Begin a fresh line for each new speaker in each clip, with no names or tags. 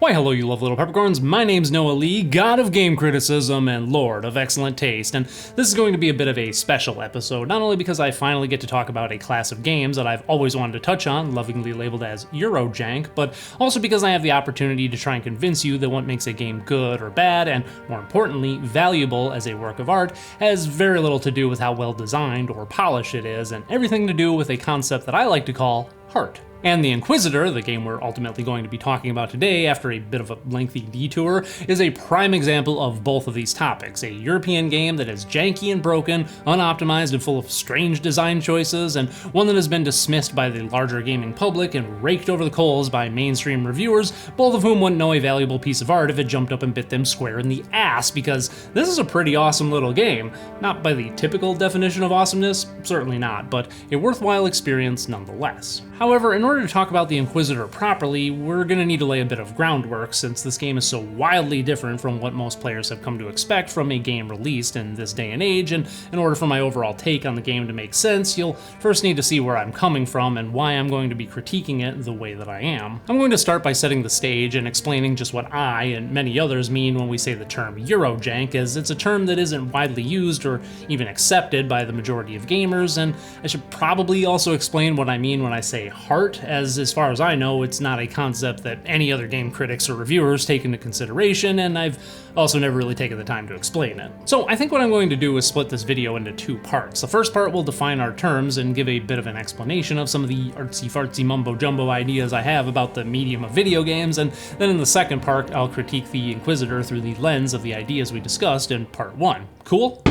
Why hello you lovely little peppercorns, my name's Noa Lee, god of game criticism and lord of excellent taste, and this is going to be a bit of a special episode, not only because I finally get to talk about a class of games that I've always wanted to touch on, lovingly labeled as Eurojank, but also because I have the opportunity to try and convince you that what makes a game good or bad, and more importantly, valuable as a work of art, has very little to do with how well designed or polished it is, and everything to do with a concept that I like to call heart. And the Inquisitor, the game we're ultimately going to be talking about today after a bit of a lengthy detour, is a prime example of both of these topics. A European game that is janky and broken, unoptimized and full of strange design choices, and one that has been dismissed by the larger gaming public and raked over the coals by mainstream reviewers, both of whom wouldn't know a valuable piece of art if it jumped up and bit them square in the ass, because this is a pretty awesome little game. Not by the typical definition of awesomeness, certainly not, but a worthwhile experience nonetheless. However, in order to talk about the Inquisitor properly, we're going to need to lay a bit of groundwork since this game is so wildly different from what most players have come to expect from a game released in this day and age, and in order for my overall take on the game to make sense, you'll first need to see where I'm coming from and why I'm going to be critiquing it the way that I am. I'm going to start by setting the stage and explaining just what I and many others mean when we say the term Eurojank, as it's a term that isn't widely used or even accepted by the majority of gamers, and I should probably also explain what I mean when I say heart, as far as I know, it's not a concept that any other game critics or reviewers take into consideration, and I've also never really taken the time to explain it. So I think what I'm going to do is split this video into two parts. The first part will define our terms and give a bit of an explanation of some of the artsy-fartsy mumbo-jumbo ideas I have about the medium of video games, and then in the second part, I'll critique the Inquisitor through the lens of the ideas we discussed in part one. Cool?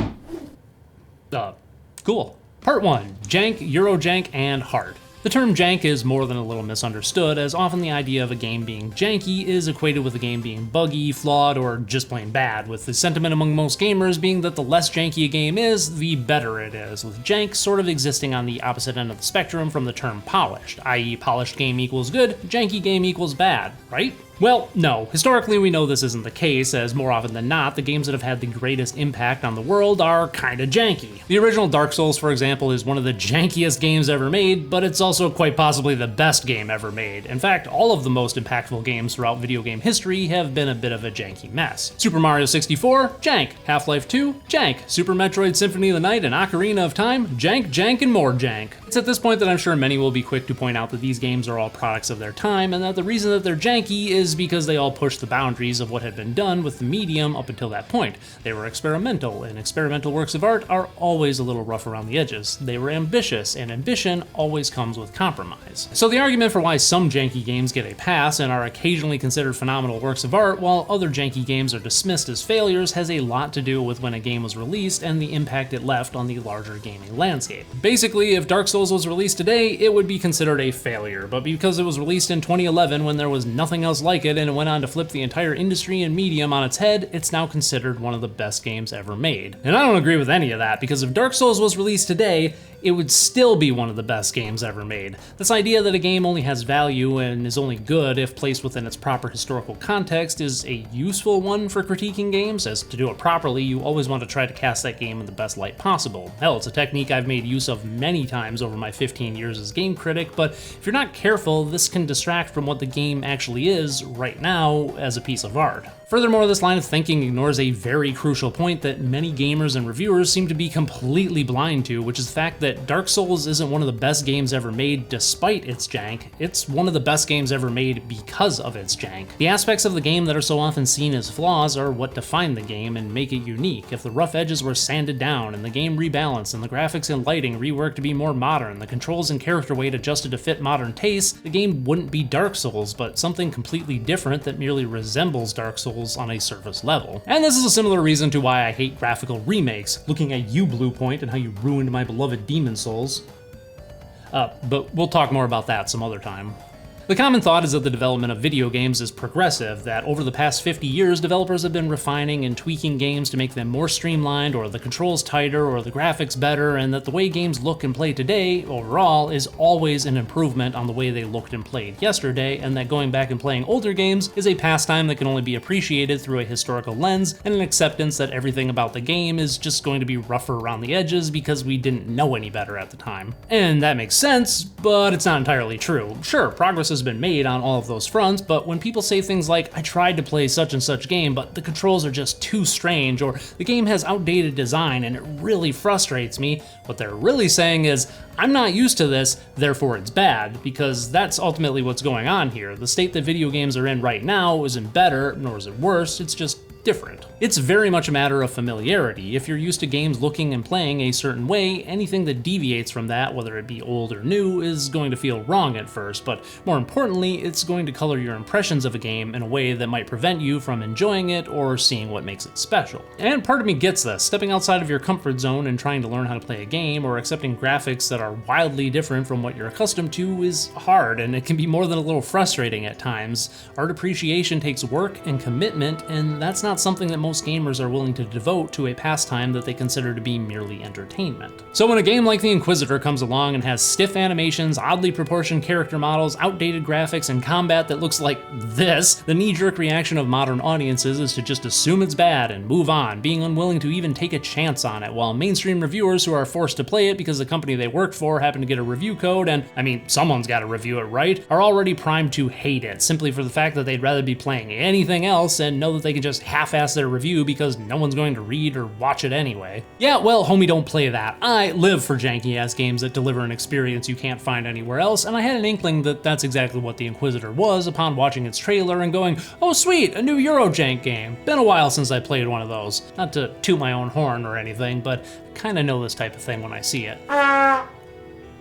Cool. Part one, jank, Eurojank, and heart. The term jank is more than a little misunderstood, as often the idea of a game being janky is equated with a game being buggy, flawed, or just plain bad, with the sentiment among most gamers being that the less janky a game is, the better it is, with jank sort of existing on the opposite end of the spectrum from the term polished, i.e. polished game equals good, janky game equals bad, right? Well, no. Historically, we know this isn't the case, as more often than not, the games that have had the greatest impact on the world are kinda janky. The original Dark Souls, for example, is one of the jankiest games ever made, but it's also quite possibly the best game ever made. In fact, all of the most impactful games throughout video game history have been a bit of a janky mess. Super Mario 64, jank. Half-Life 2, jank. Super Metroid Symphony of the Night and Ocarina of Time, jank, jank, and more jank. It's at this point that I'm sure many will be quick to point out that these games are all products of their time, and that the reason that they're janky is because they all pushed the boundaries of what had been done with the medium up until that point. They were experimental, and experimental works of art are always a little rough around the edges. They were ambitious, and ambition always comes with compromise. So the argument for why some janky games get a pass and are occasionally considered phenomenal works of art, while other janky games are dismissed as failures, has a lot to do with when a game was released and the impact it left on the larger gaming landscape. Basically, if Dark Souls was released today, it would be considered a failure, but because it was released in 2011 when there was nothing else like it and it went on to flip the entire industry and medium on its head, it's now considered one of the best games ever made. And I don't agree with any of that, because if Dark Souls was released today, it would still be one of the best games ever made. This idea that a game only has value and is only good if placed within its proper historical context is a useful one for critiquing games, as to do it properly, you always want to try to cast that game in the best light possible. Hell, it's a technique I've made use of many times over my 15 years as game critic, but if you're not careful, this can distract from what the game actually is right now as a piece of art. Furthermore, this line of thinking ignores a very crucial point that many gamers and reviewers seem to be completely blind to, which is the fact that Dark Souls isn't one of the best games ever made despite its jank, it's one of the best games ever made because of its jank. The aspects of the game that are so often seen as flaws are what define the game and make it unique. If the rough edges were sanded down and the game rebalanced and the graphics and lighting reworked to be more modern, the controls and character weight adjusted to fit modern tastes, the game wouldn't be Dark Souls, but something completely different that merely resembles Dark Souls on a surface level. And this is a similar reason to why I hate graphical remakes. Looking at you, Bluepoint, and how you ruined my beloved Demon Souls. But we'll talk more about that some other time. The common thought is that the development of video games is progressive, that over the past 50 years, developers have been refining and tweaking games to make them more streamlined, or the controls tighter, or the graphics better, and that the way games look and play today, overall, is always an improvement on the way they looked and played yesterday, and that going back and playing older games is a pastime that can only be appreciated through a historical lens, and an acceptance that everything about the game is just going to be rougher around the edges because we didn't know any better at the time. And that makes sense, but it's not entirely true. Sure, progress is has been made on all of those fronts, but when people say things like, I tried to play such and such game, but the controls are just too strange, or the game has outdated design and it really frustrates me, what they're really saying is, I'm not used to this, therefore it's bad, because that's ultimately what's going on here. The state that video games are in right now isn't better, nor is it worse, it's just different. It's very much a matter of familiarity. If you're used to games looking and playing a certain way, anything that deviates from that, whether it be old or new, is going to feel wrong at first, but more importantly, it's going to color your impressions of a game in a way that might prevent you from enjoying it or seeing what makes it special. And part of me gets this. Stepping outside of your comfort zone and trying to learn how to play a game or accepting graphics that are wildly different from what you're accustomed to is hard, and it can be more than a little frustrating at times. Art appreciation takes work and commitment, and that's not something that most gamers are willing to devote to a pastime that they consider to be merely entertainment. So when a game like the Inquisitor comes along and has stiff animations, oddly proportioned character models, outdated graphics, and combat that looks like this, the knee-jerk reaction of modern audiences is to just assume it's bad and move on, being unwilling to even take a chance on it, while mainstream reviewers who are forced to play it because the company they work for happen to get a review code, and I mean, someone's gotta review it, right? Are already primed to hate it, simply for the fact that they'd rather be playing anything else and know that they can just half-ass their review because no one's going to read or watch it anyway. Yeah, well, homie, don't play that. I live for janky-ass games that deliver an experience you can't find anywhere else, and I had an inkling that that's exactly what the Inquisitor was upon watching its trailer and going, oh sweet, a new Eurojank game. Been a while since I played one of those. Not to toot my own horn or anything, but I kinda know this type of thing when I see it.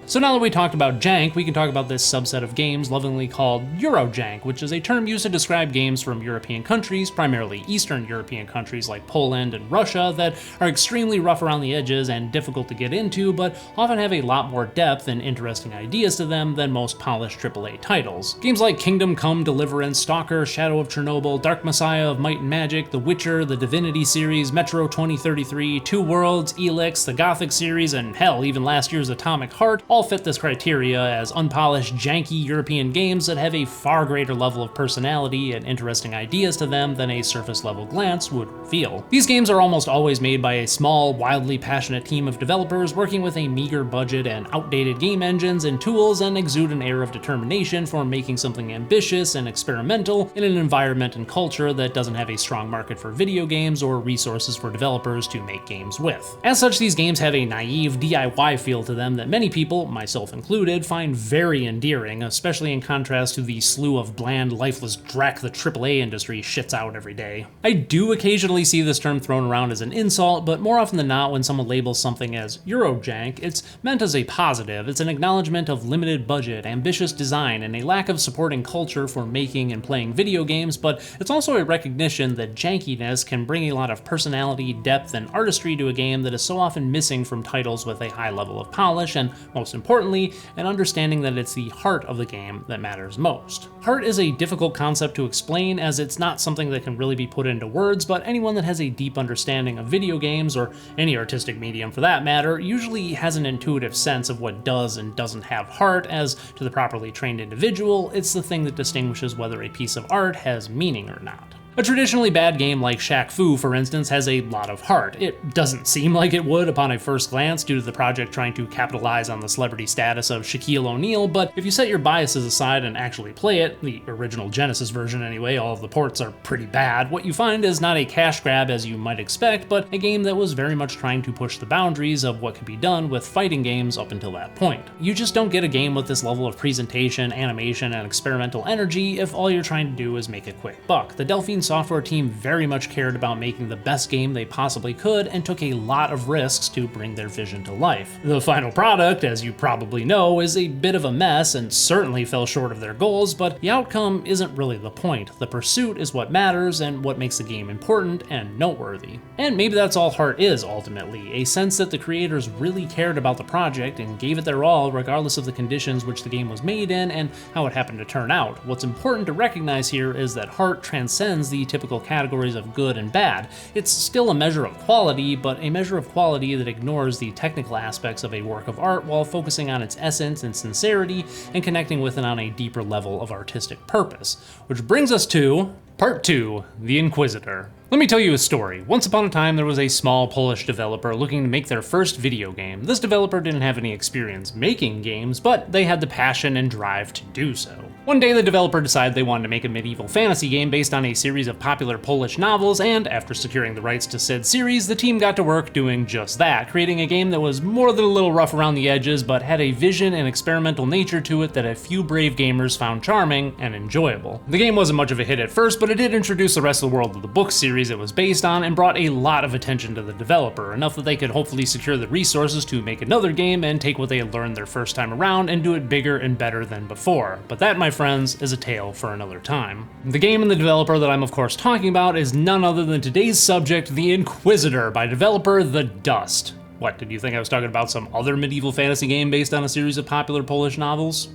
So now that we talked about jank, we can talk about this subset of games lovingly called Eurojank, which is a term used to describe games from European countries, primarily Eastern European countries like Poland and Russia, that are extremely rough around the edges and difficult to get into, but often have a lot more depth and interesting ideas to them than most polished AAA titles. Games like Kingdom Come, Deliverance, S.T.A.L.K.E.R, Shadow of Chernobyl, Dark Messiah of Might and Magic, The Witcher, the Divinity series, Metro 2033, Two Worlds, Elix, the Gothic series, and hell, even last year's Atomic Heart, all fit this criteria as unpolished, janky European games that have a far greater level of personality and interesting ideas to them than a surface-level glance would reveal. These games are almost always made by a small, wildly passionate team of developers working with a meager budget and outdated game engines and tools, and exude an air of determination for making something ambitious and experimental in an environment and culture that doesn't have a strong market for video games or resources for developers to make games with. As such, these games have a naive DIY feel to them that many people, myself included, find very endearing, especially in contrast to the slew of bland, lifeless dreck the AAA industry shits out every day. I do occasionally see this term thrown around as an insult, but more often than not, when someone labels something as Eurojank, it's meant as a positive. It's an acknowledgement of limited budget, ambitious design, and a lack of supporting culture for making and playing video games, but it's also a recognition that jankiness can bring a lot of personality, depth, and artistry to a game that is so often missing from titles with a high level of polish, and most importantly, and understanding that it's the heart of the game that matters most. Heart is a difficult concept to explain, as it's not something that can really be put into words, but anyone that has a deep understanding of video games, or any artistic medium for that matter, usually has an intuitive sense of what does and doesn't have heart, as to the properly trained individual, it's the thing that distinguishes whether a piece of art has meaning or not. A traditionally bad game like Shaq Fu, for instance, has a lot of heart. It doesn't seem like it would upon a first glance due to the project trying to capitalize on the celebrity status of Shaquille O'Neal, but if you set your biases aside and actually play it, the original Genesis version anyway, all of the ports are pretty bad, what you find is not a cash grab as you might expect, but a game that was very much trying to push the boundaries of what could be done with fighting games up until that point. You just don't get a game with this level of presentation, animation, and experimental energy if all you're trying to do is make a quick buck. The Delphine software team very much cared about making the best game they possibly could and took a lot of risks to bring their vision to life. The final product, as you probably know, is a bit of a mess and certainly fell short of their goals, but the outcome isn't really the point. The pursuit is what matters and what makes the game important and noteworthy. And maybe that's all Heart is ultimately, a sense that the creators really cared about the project and gave it their all regardless of the conditions which the game was made in and how it happened to turn out. What's important to recognize here is that Heart transcends the typical categories of good and bad. It's still a measure of quality, but a measure of quality that ignores the technical aspects of a work of art while focusing on its essence and sincerity and connecting with it on a deeper level of artistic purpose. Which brings us to Part 2, The Inquisitor. Let me tell you a story. Once upon a time, there was a small Polish developer looking to make their first video game. This developer didn't have any experience making games, but they had the passion and drive to do so. One day the developer decided they wanted to make a medieval fantasy game based on a series of popular Polish novels, and after securing the rights to said series, the team got to work doing just that, creating a game that was more than a little rough around the edges, but had a vision and experimental nature to it that a few brave gamers found charming and enjoyable. The game wasn't much of a hit at first, but it did introduce the rest of the world to the book series it was based on and brought a lot of attention to the developer, enough that they could hopefully secure the resources to make another game and take what they had learned their first time around and do it bigger and better than before. But that, my friends, is a tale for another time. The game and the developer that I'm of course talking about is none other than today's subject, The Inquisitor, by developer The Dust. What, did you think I was talking about some other medieval fantasy game based on a series of popular Polish novels?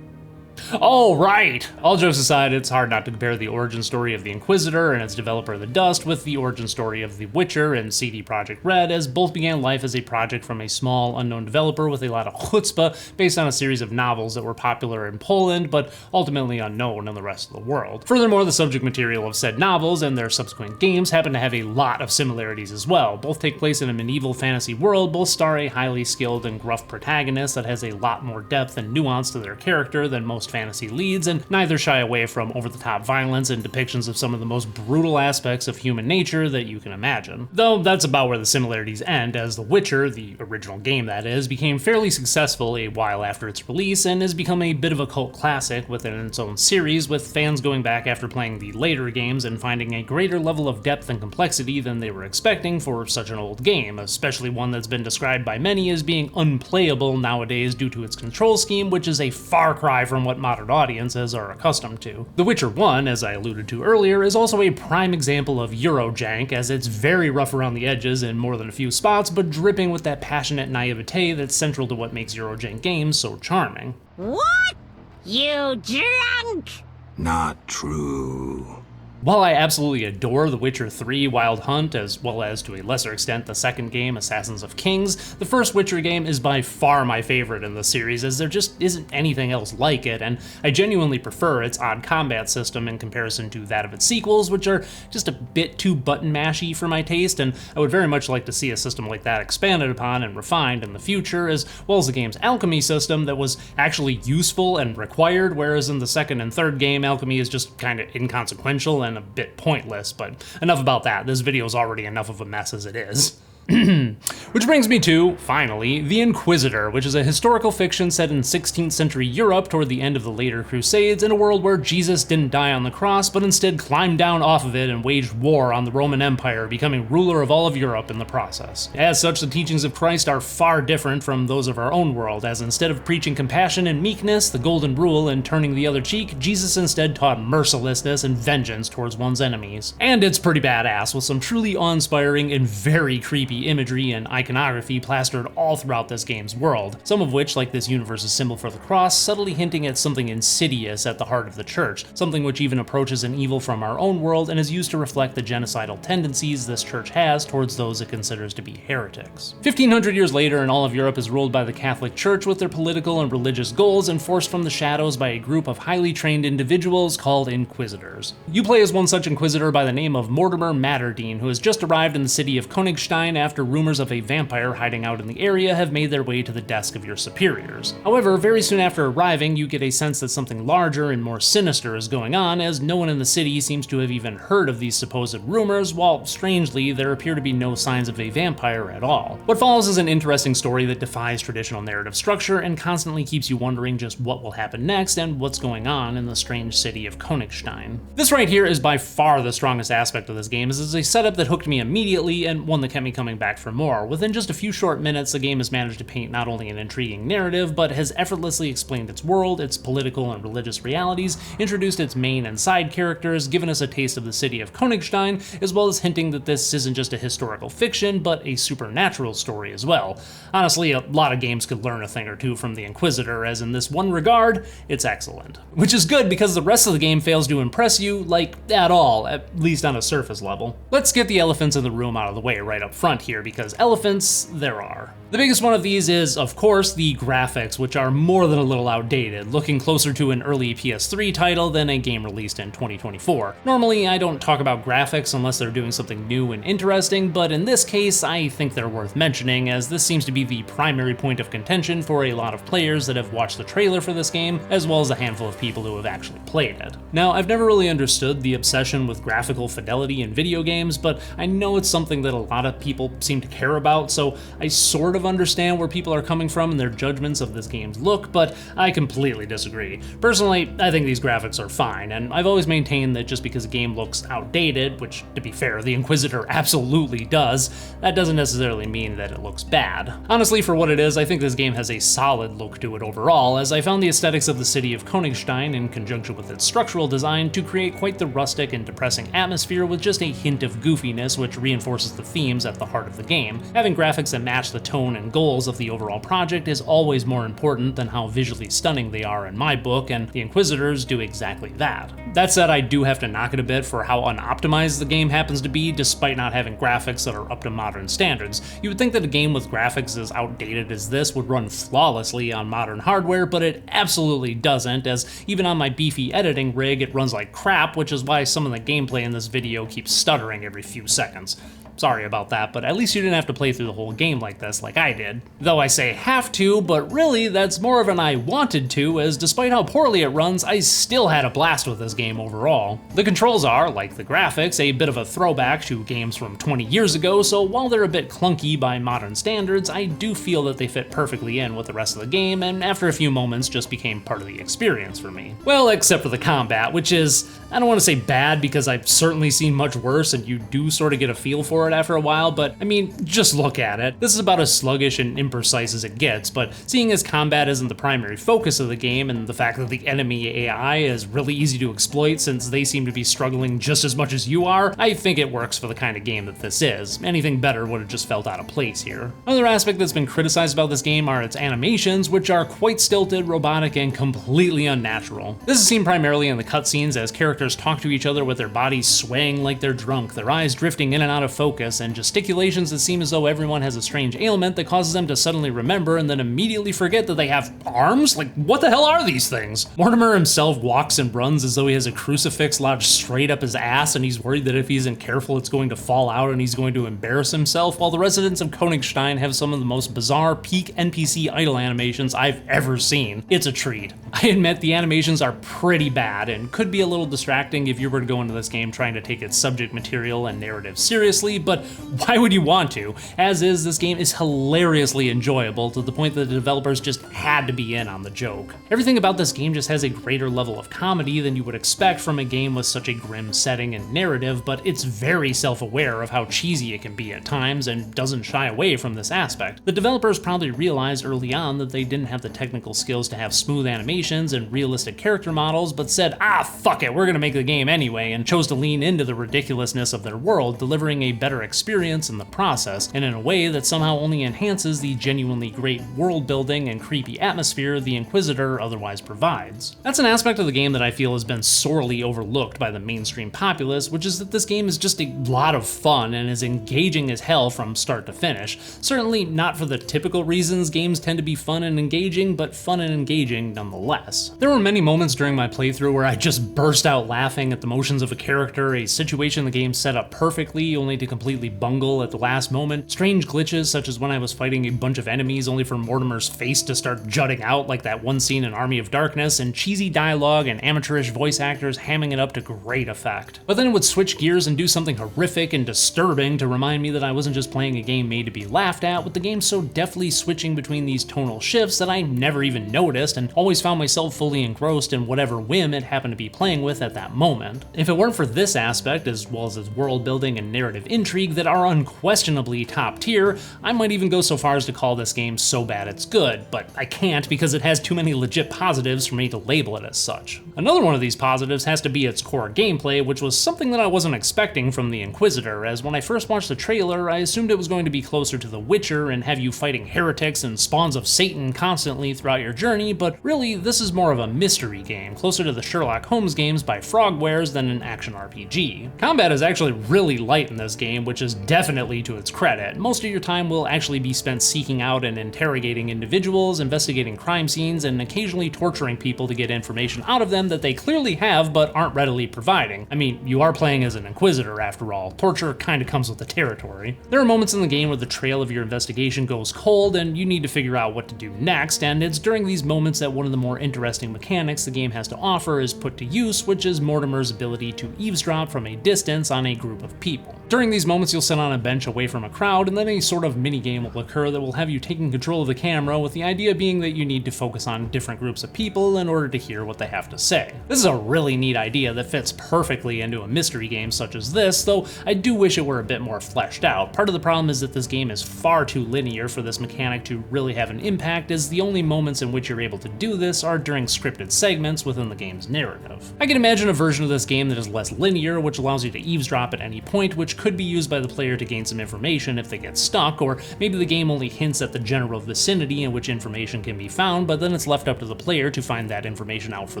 Oh, right! All jokes aside, it's hard not to compare the origin story of The Inquisitor and its developer The Dust with the origin story of The Witcher and CD Projekt Red, as both began life as a project from a small, unknown developer with a lot of chutzpah based on a series of novels that were popular in Poland, but ultimately unknown in the rest of the world. Furthermore, the subject material of said novels and their subsequent games happen to have a lot of similarities as well. Both take place in a medieval fantasy world, both star a highly skilled and gruff protagonist that has a lot more depth and nuance to their character than most fantasy leads, and neither shy away from over-the-top violence and depictions of some of the most brutal aspects of human nature that you can imagine. Though that's about where the similarities end, as The Witcher, the original game that is, became fairly successful a while after its release and has become a bit of a cult classic within its own series, with fans going back after playing the later games and finding a greater level of depth and complexity than they were expecting for such an old game, especially one that's been described by many as being unplayable nowadays due to its control scheme, which is a far cry from what modern audiences are accustomed to. The Witcher 1, as I alluded to earlier, is also a prime example of Eurojank, as it's very rough around the edges in more than a few spots, but dripping with that passionate naivete that's central to what makes Eurojank games so charming.
What? You drunk?
Not true.
While I absolutely adore The Witcher 3 Wild Hunt, as well as to a lesser extent the second game, Assassins of Kings, the first Witcher game is by far my favorite in the series, as there just isn't anything else like it, and I genuinely prefer its odd combat system in comparison to that of its sequels, which are just a bit too button mashy for my taste, and I would very much like to see a system like that expanded upon and refined in the future, as well as the game's alchemy system that was actually useful and required, whereas in the second and third game, alchemy is just kinda inconsequential and a bit pointless, but enough about that. This video is already enough of a mess as it is. Which brings me to, finally, The Inquisitor, which is a historical fiction set in 16th century Europe toward the end of the later Crusades in a world where Jesus didn't die on the cross, but instead climbed down off of it and waged war on the Roman Empire, becoming ruler of all of Europe in the process. As such, the teachings of Christ are far different from those of our own world, as instead of preaching compassion and meekness, the golden rule, and turning the other cheek, Jesus instead taught mercilessness and vengeance towards one's enemies. And it's pretty badass, with some truly awe-inspiring and very creepy imagery and iconography plastered all throughout this game's world, some of which, like this universe's symbol for the cross, subtly hinting at something insidious at the heart of the church, something which even approaches an evil from our own world and is used to reflect the genocidal tendencies this church has towards those it considers to be heretics. 1500 years later, and all of Europe is ruled by the Catholic Church with their political and religious goals enforced from the shadows by a group of highly trained individuals called Inquisitors. You play as one such Inquisitor by the name of Mortimer Matterdine, who has just arrived in the city of Königstein after rumors of a vampire hiding out in the area have made their way to the desk of your superiors. However, very soon after arriving, you get a sense that something larger and more sinister is going on, as no one in the city seems to have even heard of these supposed rumors, while strangely, there appear to be no signs of a vampire at all. What follows is an interesting story that defies traditional narrative structure and constantly keeps you wondering just what will happen next and what's going on in the strange city of Königstein. This right here is by far the strongest aspect of this game, as it's a setup that hooked me immediately and one that kept me coming back for more. Within just a few short minutes, the game has managed to paint not only an intriguing narrative, but has effortlessly explained its world, its political and religious realities, introduced its main and side characters, given us a taste of the city of Königstein, as well as hinting that this isn't just a historical fiction, but a supernatural story as well. Honestly, a lot of games could learn a thing or two from The Inquisitor, as in this one regard, it's excellent. Which is good, because the rest of the game fails to impress you, like, at all, at least on a surface level. Let's get the elephants in the room out of the way right up front here, because elephants, there are. The biggest one of these is, of course, the graphics, which are more than a little outdated, looking closer to an early PS3 title than a game released in 2024. Normally, I don't talk about graphics unless they're doing something new and interesting, but in this case, I think they're worth mentioning, as this seems to be the primary point of contention for a lot of players that have watched the trailer for this game, as well as a handful of people who have actually played it. Now, I've never really understood the obsession with graphical fidelity in video games, but I know it's something that a lot of people seem to care about, so I sort of understand where people are coming from in their judgments of this game's look, but I completely disagree. Personally, I think these graphics are fine, and I've always maintained that just because a game looks outdated, which, to be fair, the Inquisitor absolutely does, that doesn't necessarily mean that it looks bad. Honestly, for what it is, I think this game has a solid look to it overall, as I found the aesthetics of the city of Königstein, in conjunction with its structural design, to create quite the rustic and depressing atmosphere with just a hint of goofiness, which reinforces the themes at the heart of the game. Having graphics that match the tone and goals of the overall project is always more important than how visually stunning they are in my book, and the Inquisitors do exactly that. That said, I do have to knock it a bit for how unoptimized the game happens to be, despite not having graphics that are up to modern standards. You would think that a game with graphics as outdated as this would run flawlessly on modern hardware, but it absolutely doesn't, as even on my beefy editing rig it runs like crap, which is why some of the gameplay in this video keeps stuttering every few seconds. Sorry about that, but at least you didn't have to play through the whole game like this, like I did. Though I say have to, but really that's more of an I wanted to, as despite how poorly it runs, I still had a blast with this game overall. The controls are, like the graphics, a bit of a throwback to games from 20 years ago, so while they're a bit clunky by modern standards, I do feel that they fit perfectly in with the rest of the game, and after a few moments just became part of the experience for me. Well, except for the combat, which is, I don't want to say bad because I've certainly seen much worse and you do sort of get a feel for it after a while, but I mean, just look at it. This is about as sluggish and imprecise as it gets, but seeing as combat isn't the primary focus of the game, and the fact that the enemy AI is really easy to exploit since they seem to be struggling just as much as you are, I think it works for the kind of game that this is. Anything better would have just felt out of place here. Another aspect that's been criticized about this game are its animations, which are quite stilted, robotic, and completely unnatural. This is seen primarily in the cutscenes as characters talk to each other with their bodies swaying like they're drunk, their eyes drifting in and out of focus, and gesticulations that seem as though everyone has a strange ailment that causes them to suddenly remember and then immediately forget that they have arms? Like, what the hell are these things? Mortimer himself walks and runs as though he has a crucifix lodged straight up his ass, and he's worried that if he isn't careful it's going to fall out and he's going to embarrass himself, while the residents of Königstein have some of the most bizarre peak NPC idle animations I've ever seen. It's a treat. I admit the animations are pretty bad and could be a little distracting if you were to go into this game trying to take its subject material and narrative seriously, but why would you want to? As is, this game is hilariously enjoyable to the point that the developers just had to be in on the joke. Everything about this game just has a greater level of comedy than you would expect from a game with such a grim setting and narrative, but it's very self-aware of how cheesy it can be at times and doesn't shy away from this aspect. The developers probably realized early on that they didn't have the technical skills to have smooth animations and realistic character models, but said, fuck it, we're gonna make the game anyway, and chose to lean into the ridiculousness of their world, delivering a better experience in the process, and in a way that somehow only enhances the genuinely great world building and creepy atmosphere the Inquisitor otherwise provides. That's an aspect of the game that I feel has been sorely overlooked by the mainstream populace, which is that this game is just a lot of fun and is engaging as hell from start to finish. Certainly not for the typical reasons games tend to be fun and engaging, but fun and engaging nonetheless. There were many moments during my playthrough where I just burst out laughing at the motions of a character, a situation the game set up perfectly only to completely bungle at the last moment, strange glitches such as when I was fighting a bunch of enemies only for Mortimer's face to start jutting out like that one scene in Army of Darkness, and cheesy dialogue and amateurish voice actors hamming it up to great effect. But then it would switch gears and do something horrific and disturbing to remind me that I wasn't just playing a game made to be laughed at, with the game so deftly switching between these tonal shifts that I never even noticed and always found myself fully engrossed in whatever whim it happened to be playing with at that moment. If it weren't for this aspect, as well as its world building and narrative intrigue that are unquestionably top tier, I might even go so far as to call this game so bad it's good, but I can't because it has too many legit positives for me to label it as such. Another one of these positives has to be its core gameplay, which was something that I wasn't expecting from the Inquisitor, as when I first watched the trailer, I assumed it was going to be closer to The Witcher and have you fighting heretics and spawns of Satan constantly throughout your journey, but really this is more of a mystery game, closer to the Sherlock Holmes games by Frogwares than an action RPG. Combat is actually really light in this game, game, which is definitely to its credit. Most of your time will actually be spent seeking out and interrogating individuals, investigating crime scenes, and occasionally torturing people to get information out of them that they clearly have but aren't readily providing. I mean, you are playing as an Inquisitor after all. Torture kinda comes with the territory. There are moments in the game where the trail of your investigation goes cold and you need to figure out what to do next, and it's during these moments that one of the more interesting mechanics the game has to offer is put to use, which is Mortimer's ability to eavesdrop from a distance on a group of people. During these moments, you'll sit on a bench away from a crowd, and then a sort of mini-game will occur that will have you taking control of the camera, with the idea being that you need to focus on different groups of people in order to hear what they have to say. This is a really neat idea that fits perfectly into a mystery game such as this, though I do wish it were a bit more fleshed out. Part of the problem is that this game is far too linear for this mechanic to really have an impact, as the only moments in which you're able to do this are during scripted segments within the game's narrative. I can imagine a version of this game that is less linear, which allows you to eavesdrop at any point, which could be used by the player to gain some information if they get stuck, or maybe the game only hints at the general vicinity in which information can be found, but then it's left up to the player to find that information out for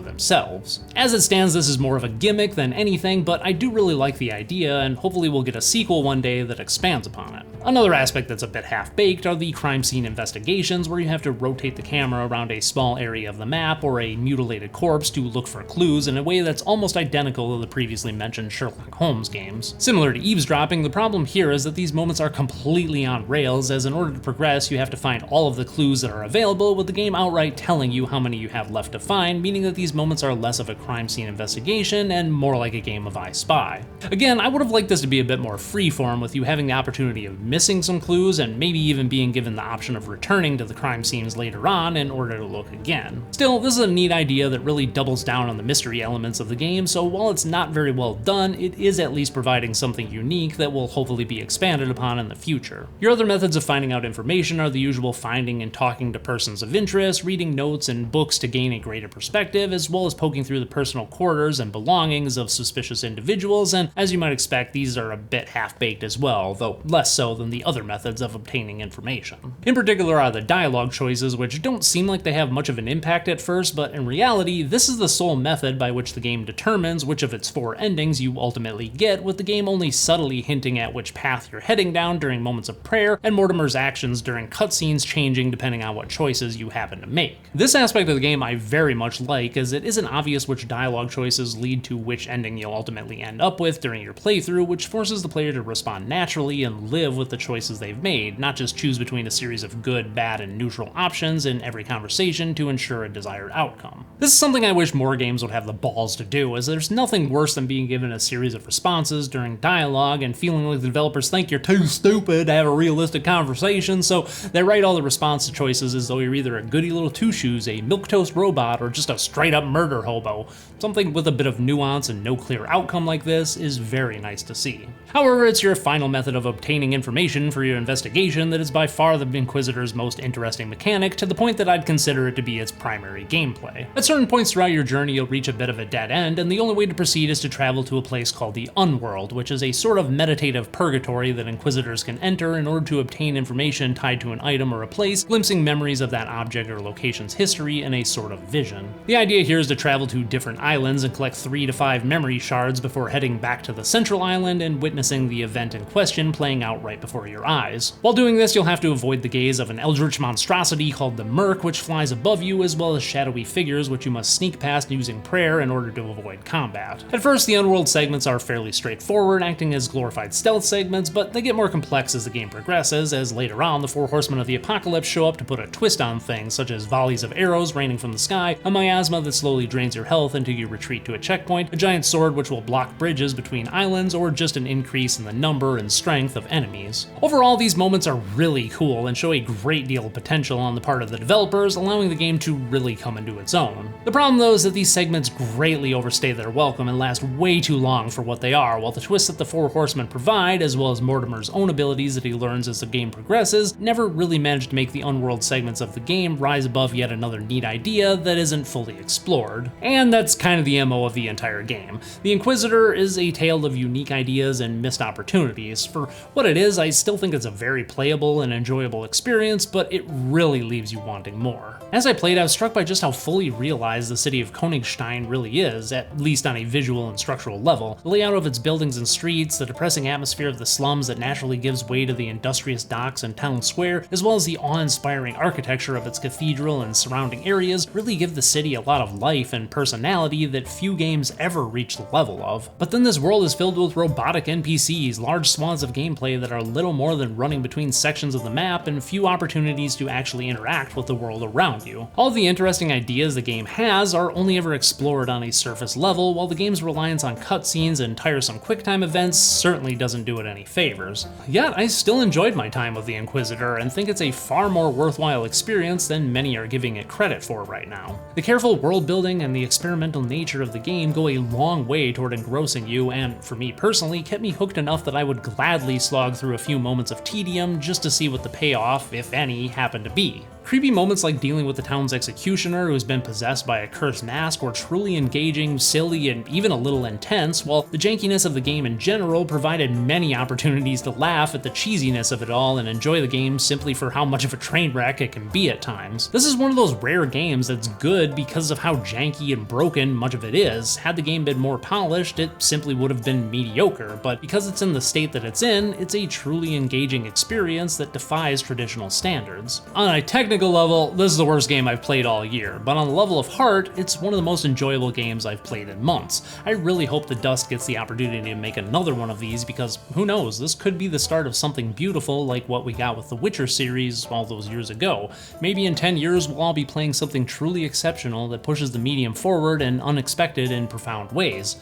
themselves. As it stands, this is more of a gimmick than anything, but I do really like the idea, and hopefully we'll get a sequel one day that expands upon it. Another aspect that's a bit half-baked are the crime scene investigations, where you have to rotate the camera around a small area of the map or a mutilated corpse to look for clues in a way that's almost identical to the previously mentioned Sherlock Holmes games. Similar to eavesdropping, the problem here is that these moments are completely on rails, as in order to progress you have to find all of the clues that are available, with the game outright telling you how many you have left to find, meaning that these moments are less of a crime scene investigation and more like a game of I Spy. Again, I would have liked this to be a bit more freeform, with you having the opportunity of missing some clues and maybe even being given the option of returning to the crime scenes later on in order to look again. Still, this is a neat idea that really doubles down on the mystery elements of the game, so while it's not very well done, it is at least providing something unique that will hopefully be expanded upon in the future. Your other methods of finding out information are the usual finding and talking to persons of interest, reading notes and books to gain a greater perspective, as well as poking through the personal quarters and belongings of suspicious individuals, and as you might expect, these are a bit half-baked as well, though less so than the other methods of obtaining information. In particular are the dialogue choices, which don't seem like they have much of an impact at first, but in reality, this is the sole method by which the game determines which of its 4 endings you ultimately get, with the game only subtly hinting at which path you're heading down during moments of prayer, and Mortimer's actions during cutscenes changing depending on what choices you happen to make. This aspect of the game I very much like, as it isn't obvious which dialogue choices lead to which ending you'll ultimately end up with during your playthrough, which forces the player to respond naturally and live with the choices they've made, not just choose between a series of good, bad, and neutral options in every conversation to ensure a desired outcome. This is something I wish more games would have the balls to do, as there's nothing worse than being given a series of responses during dialogue and feeling like the developers think you're too stupid to have a realistic conversation, so they write all the response choices as though you're either a goody little two-shoes, a milquetoast robot, or just a straight-up murder hobo. Something with a bit of nuance and no clear outcome like this is very nice to see. However, it's your final method of obtaining information for your investigation that is by far the Inquisitor's most interesting mechanic, to the point that I'd consider it to be its primary gameplay. At certain points throughout your journey, you'll reach a bit of a dead end, and the only way to proceed is to travel to a place called the Unworld, which is a sort of meditative purgatory that Inquisitors can enter in order to obtain information tied to an item or a place, glimpsing memories of that object or location's history in a sort of vision. The idea here is to travel to different islands and collect 3 to 5 memory shards before heading back to the central island and witnessing the event in question playing out right before your eyes. While doing this, you'll have to avoid the gaze of an eldritch monstrosity called the Merc, which flies above you, as well as shadowy figures which you must sneak past using prayer in order to avoid combat. At first, the Unworld segments are fairly straightforward, acting as glorified stealth segments, but they get more complex as the game progresses, as later on the 4 Horsemen of the Apocalypse show up to put a twist on things, such as volleys of arrows raining from the sky, a miasma that slowly drains your health until you retreat to a checkpoint, a giant sword which will block bridges between islands, or just an increase in the number and strength of enemies. Overall, these moments are really cool and show a great deal of potential on the part of the developers, allowing the game to really come into its own. The problem though is that these segments greatly overstay their welcome and last way too long for what they are, while the twists that the 4 Horsemen provide, as well as Mortimer's own abilities that he learns as the game progresses, never really managed to make the Unworld segments of the game rise above yet another neat idea that isn't fully explored. And that's kind of the MO of the entire game. The Inquisitor is a tale of unique ideas and missed opportunities. For what it is, I still think it's a very playable and enjoyable experience, but it really leaves you wanting more. As I played, I was struck by just how fully realized the city of Königstein really is, at least on a visual and structural level. The layout of its buildings and streets, the depressing atmosphere of the slums that naturally gives way to the industrious docks and town square, as well as the awe-inspiring architecture of its cathedral and surrounding areas really give the city a lot of life and personality that few games ever reach the level of. But then this world is filled with robotic NPCs, large swaths of gameplay that are little more than running between sections of the map, and few opportunities to actually interact with the world around you. All the interesting ideas the game has are only ever explored on a surface level, while the game's reliance on cutscenes and tiresome quicktime events certainly doesn't do it any favors. Yet, I still enjoyed my time with the Inquisitor and think it's a far more worthwhile experience than many are giving it credit for right now. The careful world building and the experimental nature of the game go a long way toward engrossing you, and for me personally, kept me hooked enough that I would gladly slog through a few moments of tedium just to see what the payoff, if any, happened to be. Creepy moments like dealing with the town's executioner who's been possessed by a cursed mask were truly engaging, silly, and even a little intense, while the jankiness of the game in general provided many opportunities to laugh at the cheesiness of it all and enjoy the game simply for how much of a train wreck it can be at times. This is one of those rare games that's good because of how janky and broken much of it is. Had the game been more polished, it simply would have been mediocre, but because it's in the state that it's in, it's a truly engaging experience that defies traditional standards. On a technical level, this is the worst game I've played all year, but on the level of heart, it's one of the most enjoyable games I've played in months. I really hope the Dust gets the opportunity to make another one of these because, who knows, this could be the start of something beautiful like what we got with the Witcher series all those years ago. Maybe in 10 years we'll all be playing something truly exceptional that pushes the medium forward in unexpected and profound ways.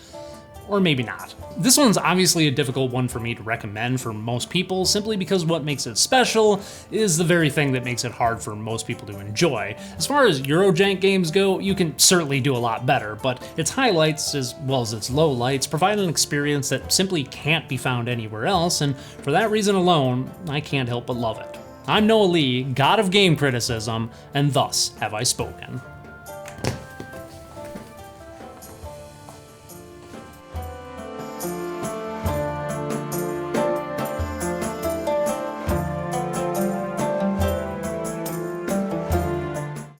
Or maybe not. This one's obviously a difficult one for me to recommend for most people, simply because what makes it special is the very thing that makes it hard for most people to enjoy. As far as Eurojank games go, you can certainly do a lot better, but its highlights, as well as its lowlights, provide an experience that simply can't be found anywhere else, and for that reason alone, I can't help but love it. I'm Noa Lee, god of game criticism, and thus have I spoken.